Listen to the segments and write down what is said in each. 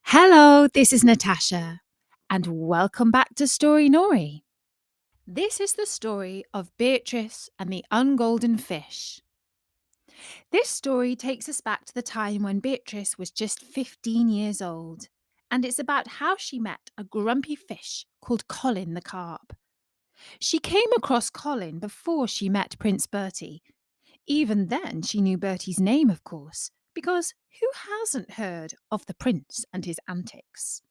Hello, this is Natasha, and welcome back to Storynory. This is the story of Beatrice and the Ungolden Fish. This story takes us back to the time when Beatrice was just 15 years old, and it's about how she met a grumpy fish called Colin the Carp. She came across Colin before she met Prince Bertie. Even then, she knew Bertie's name, of course, because who hasn't heard of the prince and his antics?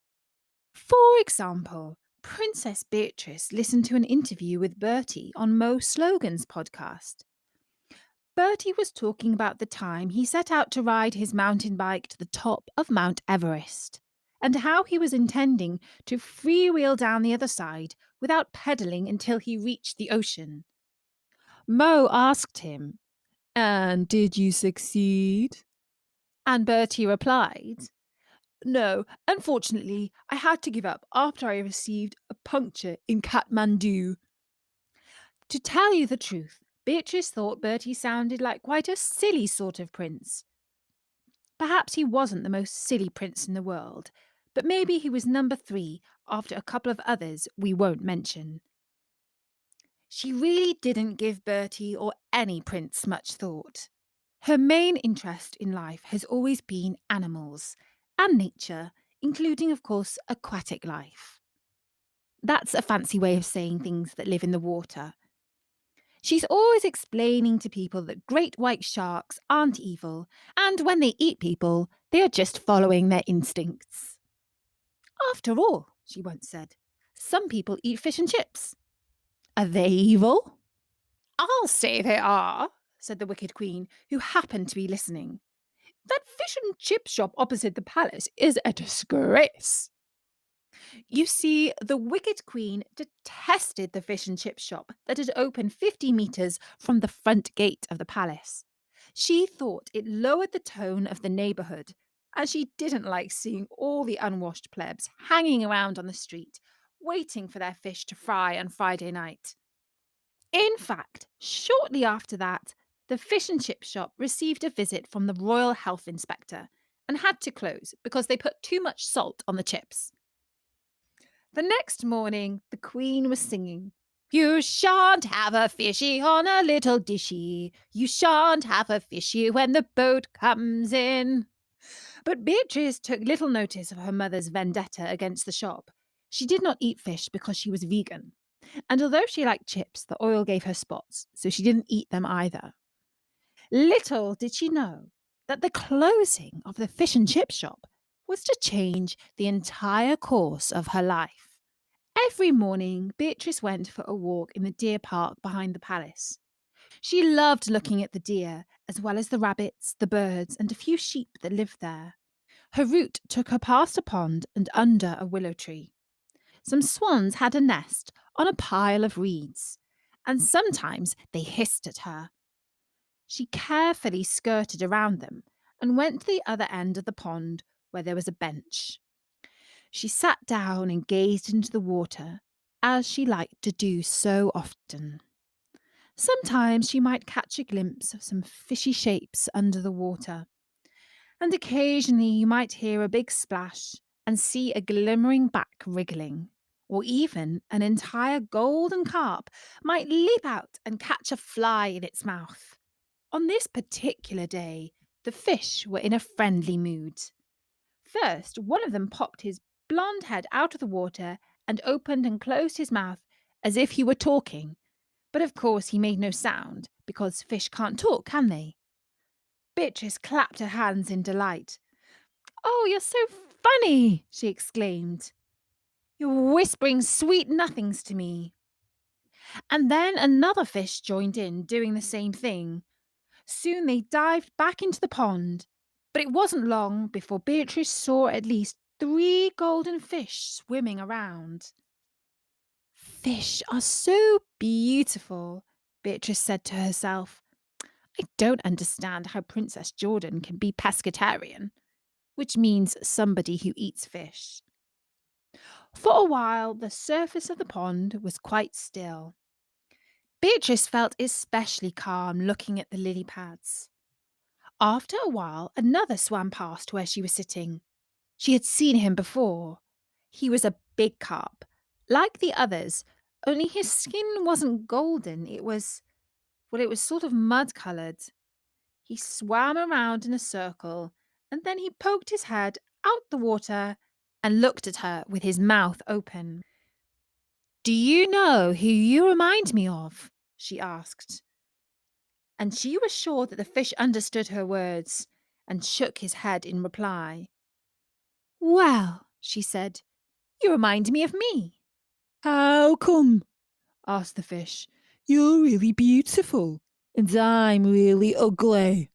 For example, Princess Beatrice listened to an interview with Bertie on Mo Slogan's podcast. Bertie was talking about the time he set out to ride his mountain bike to the top of Mount Everest, and how he was intending to freewheel down the other side without pedalling until he reached the ocean. Mo asked him, "And did you succeed?" And Bertie replied, "No, unfortunately, I had to give up after I received a puncture in Kathmandu." To tell you the truth, Beatrice thought Bertie sounded like quite a silly sort of prince. Perhaps he wasn't the most silly prince in the world, but maybe he was number 3 after a couple of others we won't mention. She really didn't give Bertie or any prince much thought. Her main interest in life has always been animals and nature, including, of course, aquatic life. That's a fancy way of saying things that live in the water. She's always explaining to people that great white sharks aren't evil, and when they eat people, they are just following their instincts. After all, she once said, some people eat fish and chips. Are they evil? "I'll say they are," said the Wicked Queen, who happened to be listening. "That fish and chip shop opposite the palace is a disgrace." You see, the Wicked Queen detested the fish and chip shop that had opened 50 metres from the front gate of the palace. She thought it lowered the tone of the neighbourhood, and she didn't like seeing all the unwashed plebs hanging around on the street, waiting for their fish to fry on Friday night. In fact, shortly after that, the fish and chip shop received a visit from the Royal Health Inspector and had to close because they put too much salt on the chips. The next morning, the Queen was singing, "You shan't have a fishy on a little dishy. You shan't have a fishy when the boat comes in." But Beatrice took little notice of her mother's vendetta against the shop. She did not eat fish because she was vegan. And although she liked chips, the oil gave her spots, so she didn't eat them either. Little did she know that the closing of the fish and chip shop was to change the entire course of her life. Every morning, Beatrice went for a walk in the deer park behind the palace. She loved looking at the deer, as well as the rabbits, the birds, and a few sheep that lived there. Her route took her past a pond and under a willow tree. Some swans had a nest on a pile of reeds, and sometimes they hissed at her. She carefully skirted around them and went to the other end of the pond where there was a bench. She sat down and gazed into the water, as she liked to do so often. Sometimes she might catch a glimpse of some fishy shapes under the water, and occasionally you might hear a big splash and see a glimmering back wriggling, or even an entire golden carp might leap out and catch a fly in its mouth. On this particular day, the fish were in a friendly mood. First, one of them popped his blonde head out of the water and opened and closed his mouth as if he were talking. But of course, he made no sound because fish can't talk, can they? Beatrice clapped her hands in delight. "Oh, you're so funny!" she exclaimed. "You're whispering sweet nothings to me." And then another fish joined in, doing the same thing. Soon they dived back into the pond, but it wasn't long before Beatrice saw at least 3 golden fish swimming around. "Fish are so beautiful," Beatrice said to herself. "I don't understand how Princess Jordan can be pescatarian," which means somebody who eats fish. For a while, the surface of the pond was quite still. Beatrice felt especially calm looking at the lily pads. After a while, another swam past where she was sitting. She had seen him before. He was a big carp, like the others, only his skin wasn't golden. It was sort of mud-coloured. He swam around in a circle, and then he poked his head out the water and looked at her with his mouth open. "Do you know who you remind me of?" she asked. And she was sure that the fish understood her words and shook his head in reply. "Well," she said, "you remind me of me." How come? Asked the fish. You're really beautiful, and I'm really ugly.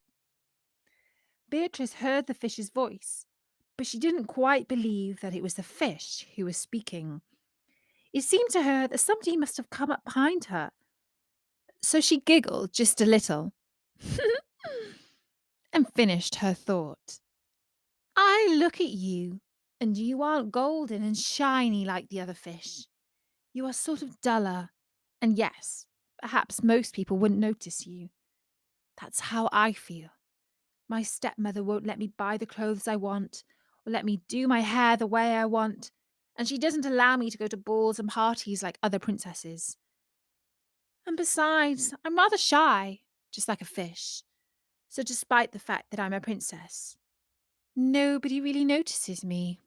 Beatrice heard the fish's voice, but she didn't quite believe that it was the fish who was speaking. It seemed to her that somebody must have come up behind her, so she giggled just a little and finished her thought. "I look at you, and you aren't golden and shiny like the other fish. You are sort of duller, and yes, perhaps most people wouldn't notice you. That's how I feel. My stepmother won't let me buy the clothes I want, or let me do my hair the way I want, and she doesn't allow me to go to balls and parties like other princesses. And besides, I'm rather shy, just like a fish. So despite the fact that I'm a princess, nobody really notices me,"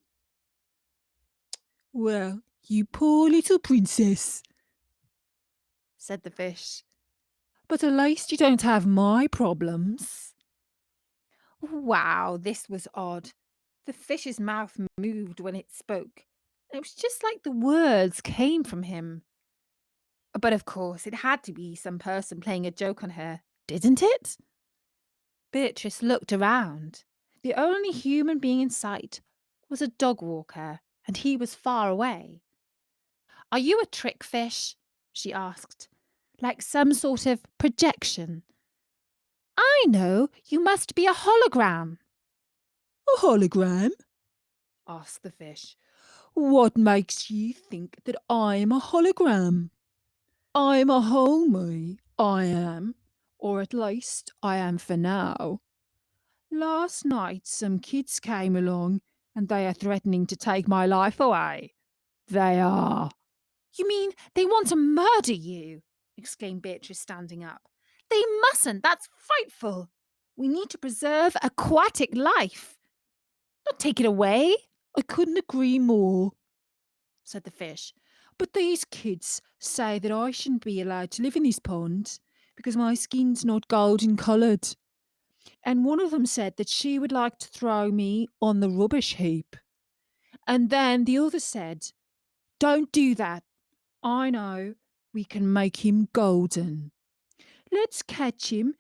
Well, you poor little princess. said the fish. But at least you don't have my problems. Wow, this was odd. The fish's mouth moved when it spoke. It was just like the words came from him. But of course, it had to be some person playing a joke on her, didn't it? Beatrice looked around. The only human being in sight was a dog walker, and he was far away. "Are you a trick fish?" she asked. "Like some sort of projection?" "I know, you must be a hologram," A hologram? asked the fish. What makes you think that I'm a hologram? I'm a whole me, I am. Or at least I am for now. Last night some kids came along and they are threatening to take my life away. They are. "You mean they want to murder you?" exclaimed Beatrice, standing up. "They mustn't. That's frightful. We need to preserve aquatic life. Not take it away," I couldn't agree more, said the fish. but these kids say that I shouldn't be allowed to live in this pond because my skin's not golden coloured. And one of them said that she would like to throw me on the rubbish heap. And then the other said, don't do that. I know we can make him golden. Let's catch him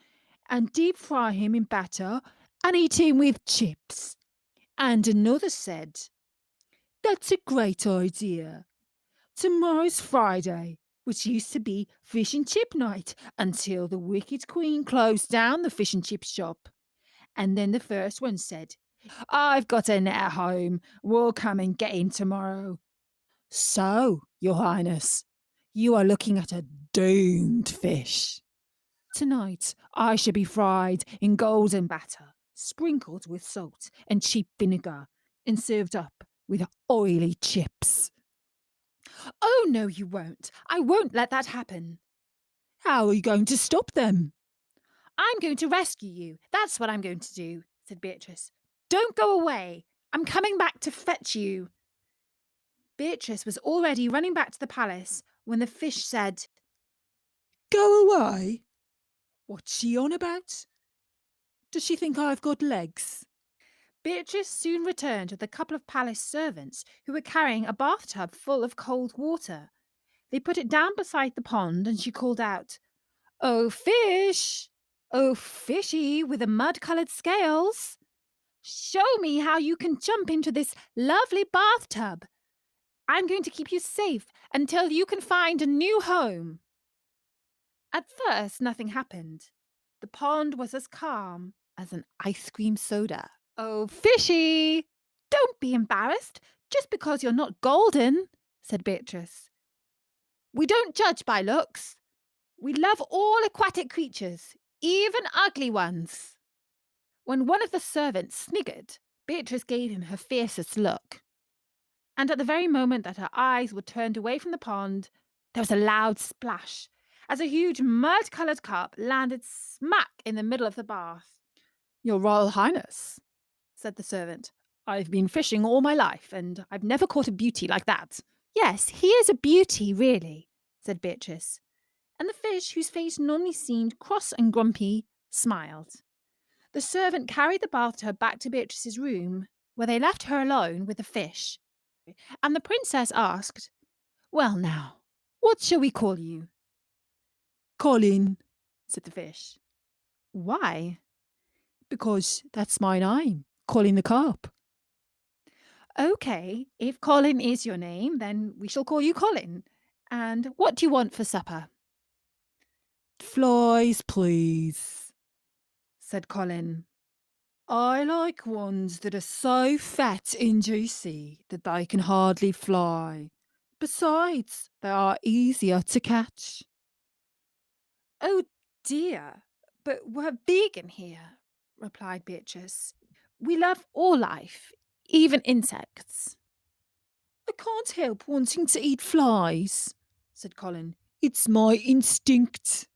and deep fry him in batter and eat him with chips. And another said, that's a great idea. Tomorrow's Friday, which used to be fish and chip night until the wicked queen closed down the fish and chip shop. And then the first one said, I've got a net at home. We'll come and get him tomorrow. So, Your Highness, you are looking at a doomed fish. Tonight, I shall be fried in golden batter, sprinkled with salt and cheap vinegar, and served up with oily chips. "Oh, no, you won't. I won't let that happen. How are you going to stop them? I'm going to rescue you. That's what I'm going to do," said Beatrice. "Don't go away. I'm coming back to fetch you." Beatrice was already running back to the palace when the fish said, Go away? What's she on about? Does she think I've got legs? Beatrice soon returned with a couple of palace servants who were carrying a bathtub full of cold water. They put it down beside the pond and she called out, "Oh, fish! Oh, fishy with the mud-coloured scales! Show me how you can jump into this lovely bathtub. I'm going to keep you safe until you can find a new home." At first, nothing happened. The pond was as calm as an ice cream soda. "Oh, fishy! Don't be embarrassed just because you're not golden," said Beatrice. "We don't judge by looks. We love all aquatic creatures, even ugly ones." When one of the servants sniggered, Beatrice gave him her fiercest look, and at the very moment that her eyes were turned away from the pond, there was a loud splash as a huge mud-coloured cup landed smack in the middle of the bath. "Your Royal Highness," said the servant, "I've been fishing all my life, and I've never caught a beauty like that." "Yes, he is a beauty, really," said Beatrice, and the fish, whose face normally seemed cross and grumpy, smiled. The servant carried the bath to her back to Beatrice's room, where they left her alone with the fish. And the princess asked, "Well now, what shall we call you?" Colin, said the fish. "Why?" because that's my name, Colin the Carp. "Okay, if Colin is your name, then we shall call you Colin. And what do you want for supper?" Flies, please. said Colin. I like ones that are so fat and juicy that they can hardly fly. Besides, they are easier to catch. "Oh dear, but we're vegan here," replied Beatrice. "We love all life, even insects." I can't help wanting to eat flies, said Colin. It's my instinct.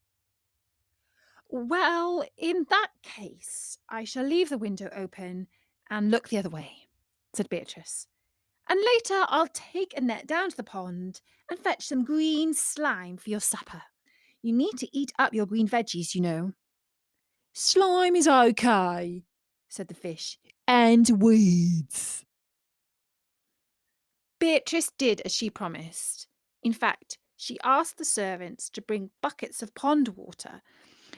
"Well, in that case, I shall leave the window open and look the other way," said Beatrice. "And later I'll take a net down to the pond and fetch some green slime for your supper. You need to eat up your green veggies, you know." Slime is okay, said the fish, and weeds. Beatrice did as she promised. In fact, she asked the servants to bring buckets of pond water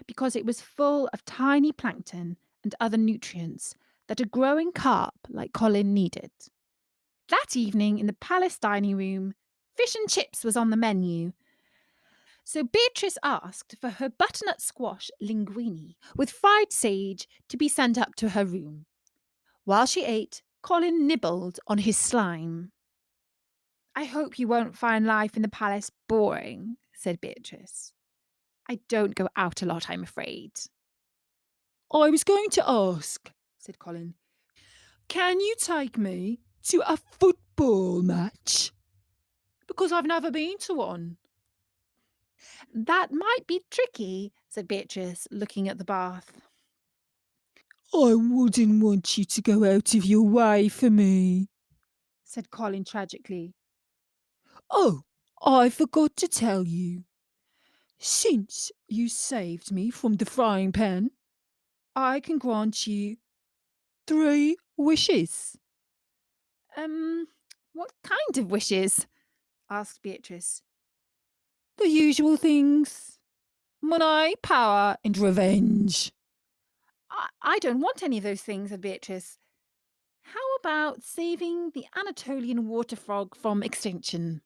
because it was full of tiny plankton and other nutrients that a growing carp like Colin needed. That evening in the palace dining room, fish and chips was on the menu. So Beatrice asked for her butternut squash linguine with fried sage to be sent up to her room. While she ate, Colin nibbled on his slime. "I hope you won't find life in the palace boring," said Beatrice. "I don't go out a lot, I'm afraid." I was going to ask, said Colin, can you take me to a football match? Because I've never been to one. "That might be tricky," said Beatrice, looking at the bath. I wouldn't want you to go out of your way for me, said Colin tragically. Oh, I forgot to tell you. Since you saved me from the frying pan, I can grant you 3 wishes. Um, what kind of wishes?" asked Beatrice. The usual things. Money, power, and revenge. I don't want any of those things," said Beatrice. "How about saving the Anatolian water frog from extinction?"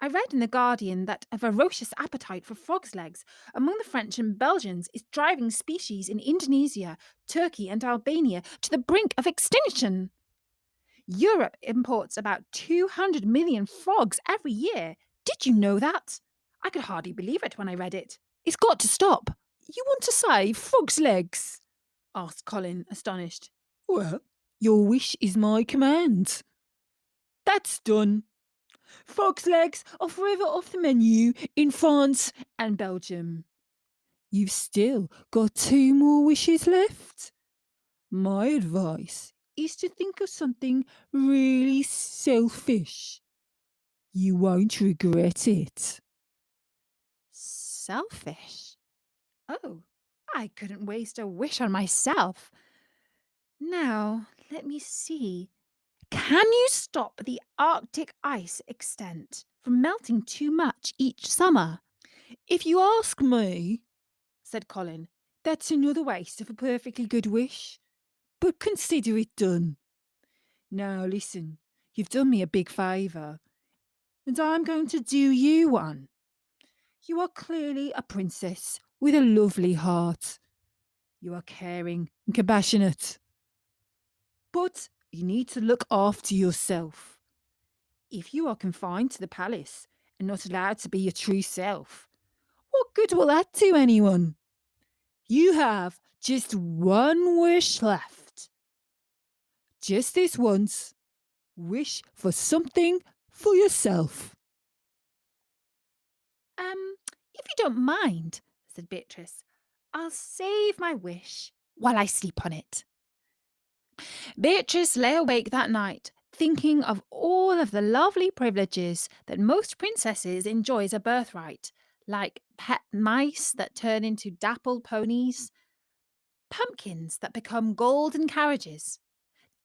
"I read in The Guardian that a ferocious appetite for frogs' legs among the French and Belgians is driving species in Indonesia, Turkey, and Albania to the brink of extinction. Europe imports about 200 million frogs every year. Did you know that? I could hardly believe it when I read it. It's got to stop." You want to save frogs' legs? asked Colin, astonished. Well, your wish is my command. That's done. Frog's legs are forever off the menu in France and Belgium. You've still got 2 more wishes left. My advice is to think of something really selfish. You won't regret it. "Selfish? Oh, I couldn't waste a wish on myself. Now, let me see. Can you stop the Arctic ice extent from melting too much each summer?" If you ask me, said Colin, that's another waste of a perfectly good wish. But consider it done. Now listen, you've done me a big favour, and I'm going to do you one. You are clearly a princess with a lovely heart. You are caring and compassionate. But you need to look after yourself. If you are confined to the palace and not allowed to be your true self, what good will that do anyone? You have just one wish left. Just this once. Wish for something for yourself. If you don't mind, said Beatrice, I'll save my wish while I sleep on it. Beatrice lay awake that night, thinking of all of the lovely privileges that most princesses enjoy as a birthright, like pet mice that turn into dappled ponies, pumpkins that become golden carriages,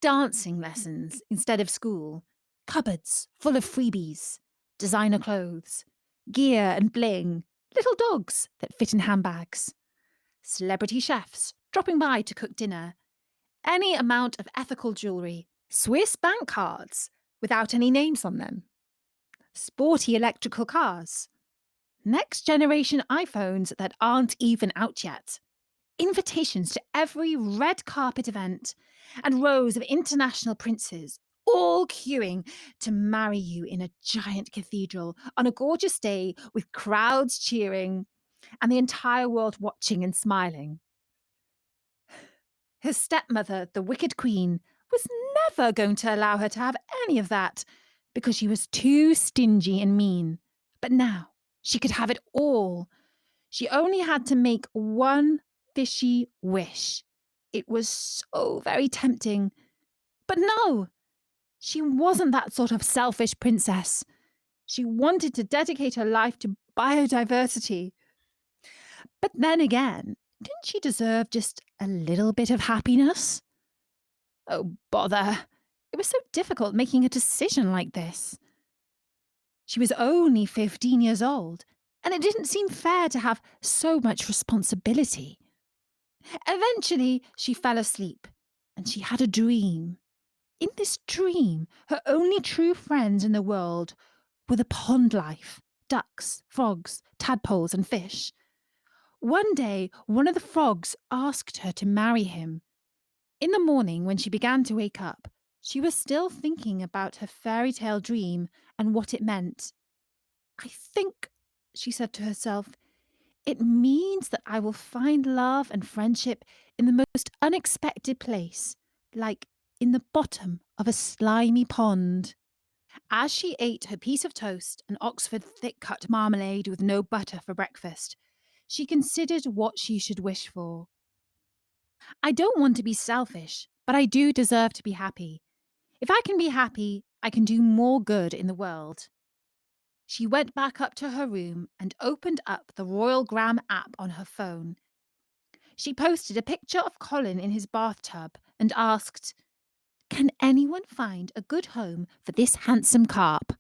dancing lessons instead of school, cupboards full of freebies, designer clothes, gear and bling, little dogs that fit in handbags, celebrity chefs dropping by to cook dinner, any amount of ethical jewellery, Swiss bank cards without any names on them, sporty electrical cars, next generation iPhones that aren't even out yet, invitations to every red carpet event, and rows of international princes all queuing to marry you in a giant cathedral on a gorgeous day with crowds cheering and the entire world watching and smiling. Her stepmother, the wicked queen, was never going to allow her to have any of that because she was too stingy and mean. But now she could have it all. She only had to make one fishy wish. It was so very tempting. But no, she wasn't that sort of selfish princess. She wanted to dedicate her life to biodiversity. But then again, didn't she deserve just a little bit of happiness? Oh, bother. It was so difficult making a decision like this. She was only 15 years old, and it didn't seem fair to have so much responsibility. Eventually, she fell asleep, and she had a dream. In this dream, her only true friends in the world were the pond life, ducks, frogs, tadpoles, and fish. One day, one of the frogs asked her to marry him. In the morning, when she began to wake up, she was still thinking about her fairy tale dream and what it meant. I think, she said to herself, it means that I will find love and friendship in the most unexpected place, like in the bottom of a slimy pond. As she ate her piece of toast and Oxford thick cut marmalade with no butter for breakfast, she considered what she should wish for. I don't want to be selfish, but I do deserve to be happy. If I can be happy, I can do more good in the world. She went back up to her room and opened up the Royalgram app on her phone. She posted a picture of Colin in his bathtub and asked, "Can anyone find a good home for this handsome carp?"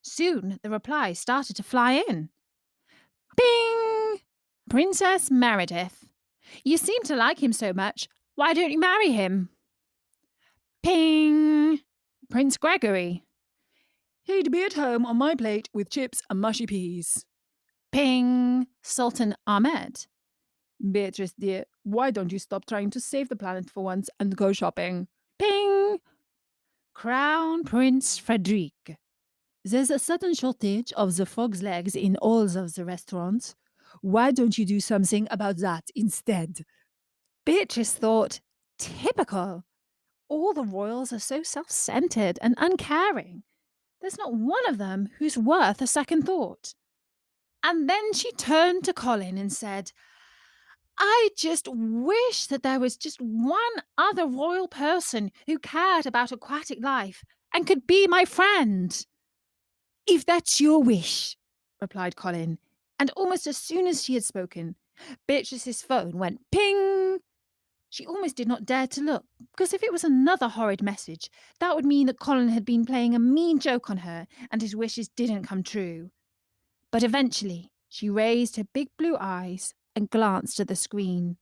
Soon the replies started to fly in. Bing! Princess Meredith. You seem to like him so much. Why don't you marry him? Ping! Prince Gregory. He'd be at home on my plate with chips and mushy peas. Ping! Sultan Ahmed. Beatrice, dear, why don't you stop trying to save the planet for once and go shopping? Ping! Crown Prince Frederick. There's a sudden shortage of the frog's legs in all of the restaurants. Why don't you do something about that instead? Beatrice thought, typical. All the royals are so self-centered and uncaring. There's not one of them who's worth a second thought. And then she turned to Colin and said, I just wish that there was just one other royal person who cared about aquatic life and could be my friend. If that's your wish, replied Colin, and almost as soon as she had spoken, Beatrice's phone went ping. She almost did not dare to look, because if it was another horrid message, that would mean that Colin had been playing a mean joke on her and his wishes didn't come true. But eventually, she raised her big blue eyes and glanced at the screen.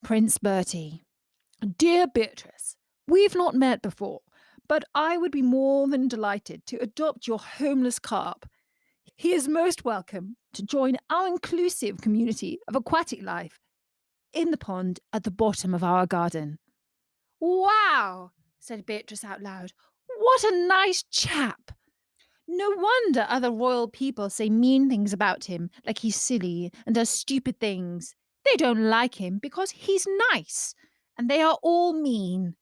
Prince Bertie. Dear Beatrice, we've not met before, but I would be more than delighted to adopt your homeless carp. He is most welcome to join our inclusive community of aquatic life in the pond at the bottom of our garden. Wow, said Beatrice out loud. What a nice chap! No wonder other royal people say mean things about him, like he's silly and does stupid things. They don't like him because he's nice, and they are all mean.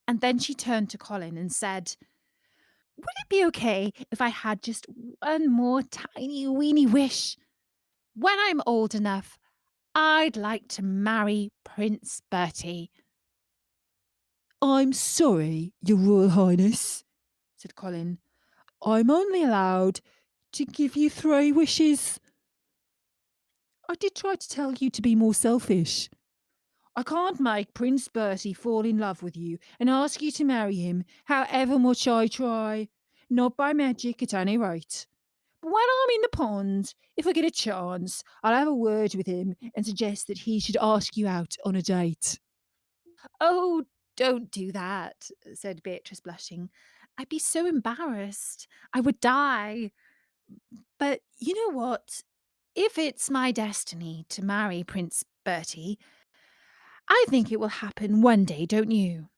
And then she turned to Colin and said, would it be okay if I had just one more tiny weeny wish? When I'm old enough, I'd like to marry Prince Bertie. I'm sorry, Your Royal Highness, said Colin. I'm only allowed to give you 3 wishes. I did try to tell you to be more selfish. I can't make Prince Bertie fall in love with you and ask you to marry him, however much I try. Not by magic, at any rate. But when I'm in the pond, if I get a chance, I'll have a word with him and suggest that he should ask you out on a date. Oh, don't do that, said Beatrice, blushing. I'd be so embarrassed. I would die. But you know what? If it's my destiny to marry Prince Bertie, I think it will happen one day, don't you?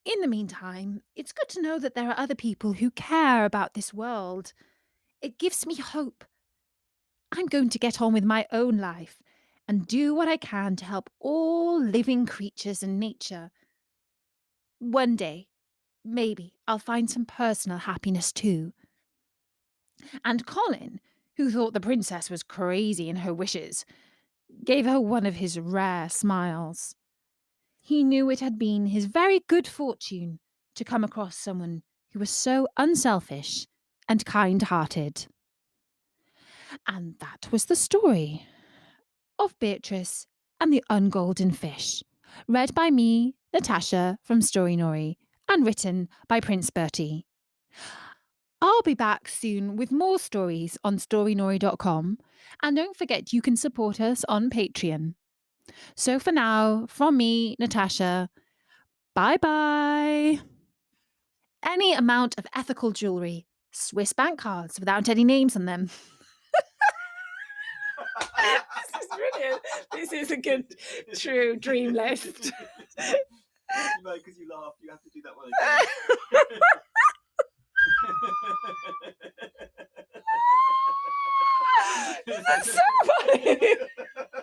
In the meantime, it's good to know that there are other people who care about this world. It gives me hope. I'm going to get on with my own life and do what I can to help all living creatures and nature. One day, maybe I'll find some personal happiness too. And Colin, who thought the princess was crazy in her wishes, gave her one of his rare smiles. He knew it had been his very good fortune to come across someone who was so unselfish and kind hearted. And that was the story of Beatrice and the Ungolden Fish, read by me, Natasha, from Storynory, and written by Prince Bertie. I'll be back soon with more stories on Storynory.com, and don't forget you can support us on Patreon. So for now, from me, Natasha, bye bye. Any amount of ethical jewellery, Swiss bank cards without any names on them. This is brilliant. This is a good, true dream list. No, because you laughed, you have to do that one again. That's so funny.